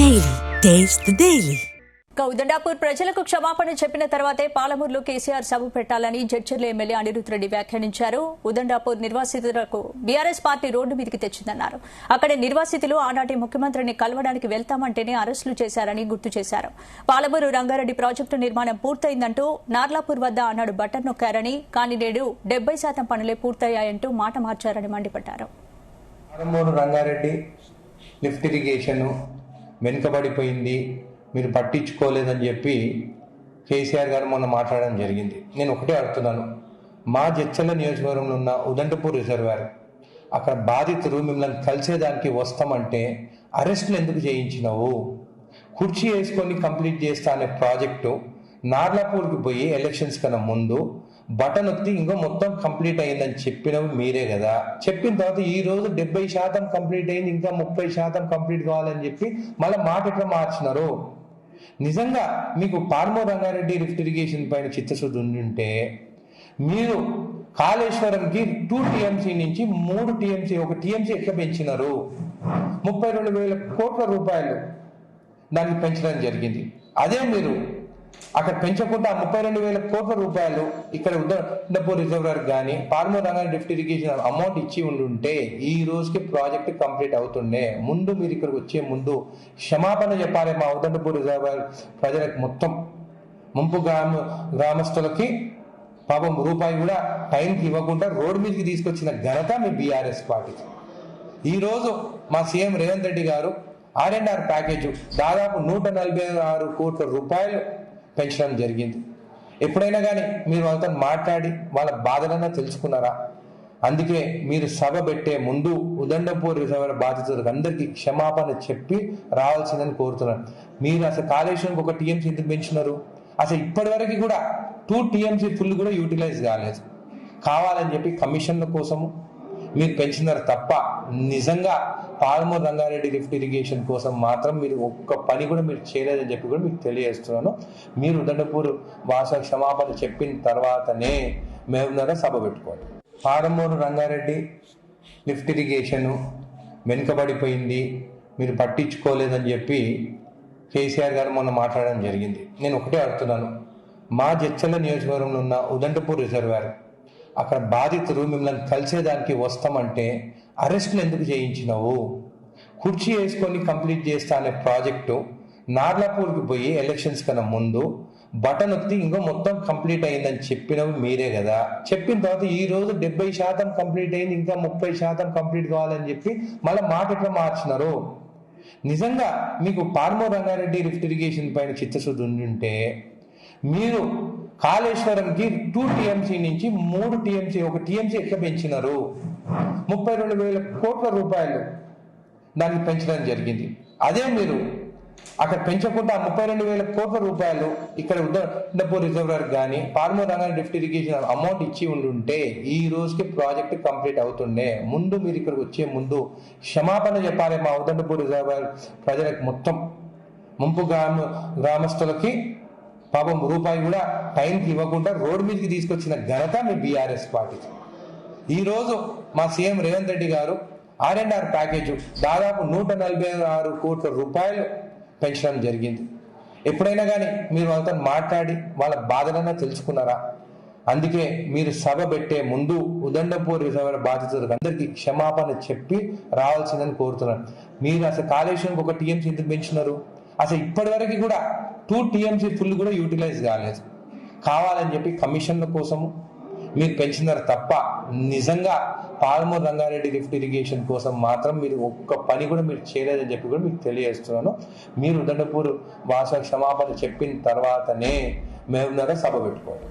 Daily. Taste the Daily. Udandapur ప్రజలకు క్షమాపణ చెప్పిన తర్వాతే పాలమూరులో కేసీఆర్ సభ పెట్టాలని జడ్చర్ల ఎమ్మెల్యే అనిరుద్ రెడ్డి వ్యాఖ్యానించారు. ఉదండాపూర్ నిర్వాసితులకు బీఆర్ఎస్ పార్టీ రోడ్డు మీదకి తెచ్చిందన్నారు. అక్కడి నిర్వాసితులు ఆనాటి ముఖ్యమంత్రిని కలవడానికి వెళ్తామంటేనే అరెస్టులు చేశారని గుర్తు చేశారు. పాలమూరు రంగారెడ్డి ప్రాజెక్టు నిర్మాణం పూర్తయిందంటూ నార్లాపూర్ వద్ద ఆనాడు బటన్ నొక్కారని, కానీ నేడు 70% పనులే పూర్తయ్యాయంటూ మాట మార్చారని మండిపడ్డారు. పాలమూరు రంగారెడ్డి లిఫ్ట్ ఇరిగేషన్ వెనుకబడిపోయింది, మీరు పట్టించుకోలేదని చెప్పి కేసీఆర్ గారు మొన్న మాట్లాడడం జరిగింది. నేను ఒకటే అడుగుతున్నాను, మా జడ్చర్ల నియోజకవర్గంలో ఉన్న ఉదండపూర్ రిజర్వాయర్ అక్కడ బాధితులు మిమ్మల్ని కలిసేదానికి వస్తామంటే అరెస్టులు ఎందుకు చేయించినావు? కుర్చీ వేసుకొని కంప్లీట్ చేస్తా అనే ప్రాజెక్టు నార్లాపూర్కి పోయి ఎలక్షన్స్ కన్నా ముందు బటన్ ఒత్తి ఇంకో మొత్తం కంప్లీట్ అయిందని చెప్పినవి మీరే కదా. చెప్పిన తర్వాత ఈ రోజు 70% కంప్లీట్ అయింది, ఇంకా 30% కంప్లీట్ కావాలని చెప్పి మళ్ళీ మాట ఎట్లా మార్చినారు? నిజంగా మీకు పాలమూరు రంగారెడ్డి లిఫ్ట్ ఇరిగేషన్ పైన చిత్తశుద్ధి ఉంటే మీరు కాళేశ్వరంకి 2 TMC నుంచి 3 TMC, 1 TMC ఎట్లా పెంచినారు? 32,000 కోట్ల రూపాయలు దాన్ని పెంచడం జరిగింది. అదే మీరు అక్కడ పెంచకుండా 32,000 కోట్ల రూపాయలు ఇక్కడ ఉదండపూర్ రిజర్వాయర్ కానీ Palamuru Rangareddy lift irrigation amount ఇచ్చి ఉండుంటే ఈ రోజుకి ప్రాజెక్ట్ కంప్లీట్ అవుతుండే. ముందు మీరు ఇక్కడికి వచ్చే ముందు క్షమాపణ చెప్పాలి. మా ఉదండపూర్ రిజర్వాయర్ ప్రజలకు మొత్తం ముంపు గ్రామస్తులకి పాపం రూపాయి కూడా టైంకి ఇవ్వకుండా రోడ్డు మీదకి తీసుకొచ్చిన ఘనత మీ బీఆర్ఎస్ పార్టీకి. ఈరోజు మా సీఎం రేవంత్ రెడ్డి గారు R&R ప్యాకేజ్ దాదాపు 146 కోట్ల రూపాయలు పెంచడం జరిగింది. ఎప్పుడైనా కానీ మీరు వాళ్ళతో మాట్లాడి వాళ్ళ బాధలన్నా తెలుసుకున్నారా? అందుకే మీరు సభ పెట్టే ముందు ఉదండపూర్ రిజర్వాయర్ బాధితులకు అందరికీ క్షమాపణ చెప్పి రావాల్సిందని కోరుతున్నాను. మీరు అసలు కాళేశ్వరంకి 1 TMC ఎందుకు పెంచినారు? అసలు ఇప్పటి వరకు కూడా 2 TMC ఫుల్ కూడా యూటిలైజ్ కాలేదు. కావాలని చెప్పి కమిషన్ల కోసము మీరు పెంచినారు తప్ప నిజంగా పాలమూరు రంగారెడ్డి లిఫ్ట్ ఇరిగేషన్ కోసం మాత్రం మీరు ఒక్క పని కూడా మీరు చేయలేదని చెప్పి కూడా మీకు తెలియజేస్తున్నాను. మీరు ఉదండపూర్ భాష క్షమాపణ చెప్పిన తర్వాతనే మేము సభ పెట్టుకోండి. పాలమూరు రంగారెడ్డి లిఫ్ట్ ఇరిగేషన్ వెనుకబడిపోయింది, మీరు పట్టించుకోలేదని చెప్పి కేసీఆర్ గారు మొన్న మాట్లాడడం జరిగింది. నేను ఒకటే అడుగుతున్నాను, మా జడ్చర్ల నియోజకవర్గంలో ఉన్న ఉదండపూర్ రిజర్వాయర్ అక్కడ బాధితులు మిమ్మల్ని కలిసేదానికి వస్తామంటే అరెస్టులు ఎందుకు చేయించినావు? కుర్చీ వేసుకొని కంప్లీట్ చేస్తా అనే ప్రాజెక్టు నార్లాపూర్కి పోయి ఎలక్షన్స్ కన్నా ముందు బటన్ ఒత్తి ఇంకో మొత్తం కంప్లీట్ అయిందని చెప్పినవి మీరే కదా. చెప్పిన తర్వాత ఈ రోజు 70% కంప్లీట్ అయింది, ఇంకా 30% కంప్లీట్ కావాలని చెప్పి మళ్ళీ మాట ఎట్లా మార్చినారు? నిజంగా మీకు పాలమూరు రంగారెడ్డి లిఫ్ట్ ఇరిగేషన్ పైన చిత్తశుద్ధి ఉంటే మీరు కాళేశ్వరంకి 2 TMC నుంచి 3 TMC, 1 TMC ఎట్లా పెంచినారు? 32,000 కోట్ల రూపాయలు దాన్ని పెంచడం జరిగింది. అదే మీరు అక్కడ పెంచకుండా 32,000 కోట్ల రూపాయలు ఇక్కడ ఉదండపూర్ రిజర్వాయర్ కానీ Palamuru Rangareddy lift irrigation amount ఇచ్చి ఉండుంటే ఈ రోజుకి ప్రాజెక్ట్ కంప్లీట్ అవుతుండే. ముందు మీరు ఇక్కడికి వచ్చే ముందు క్షమాపణ చెప్పాలి. మా ఉదండపూర్ రిజర్వాయర్ ప్రజలకు మొత్తం ముంపు గ్రామస్తులకి పాపం రూపాయి కూడా టైంకి ఇవ్వకుండా రోడ్డు మీదకి తీసుకొచ్చిన ఘనత మీ బీఆర్ఎస్ పార్టీకి. ఈరోజు మా సీఎం రేవంత్ రెడ్డి గారు R&R ప్యాకేజ్ దాదాపు 146 కోట్ల రూపాయలు పెంచడం జరిగింది. ఎప్పుడైనా కానీ మీరు వాళ్ళతో మాట్లాడి వాళ్ళ బాధలన్నా తెలుసుకున్నారా? అందుకే మీరు సభ పెట్టే ముందు ఉదండపూర్ రిజర్వాయర్ బాధితులకు అందరికీ క్షమాపణ చెప్పి రావాల్సిందని కోరుతున్నాను. మీరు అసలు కాళేశ్వరంకి 1 TMC ఎందుకు పెంచినారు? అసలు ఇప్పటి వరకు కూడా 2 TMC ఫుల్ కూడా యూటిలైజ్ కాలేదు. కావాలని చెప్పి కమిషన్ల కోసము మీరు పెంచినారు తప్ప నిజంగా పాలమూరు రంగారెడ్డి లిఫ్ట్ ఇరిగేషన్ కోసం మాత్రం మీరు ఒక్క పని కూడా మీరు చేయలేదని చెప్పి కూడా మీకు తెలియజేస్తున్నాను. మీరు ఉదండపూర్ భాష క్షమాపణ చెప్పిన తర్వాతనే మేము సభ పెట్టుకోండి.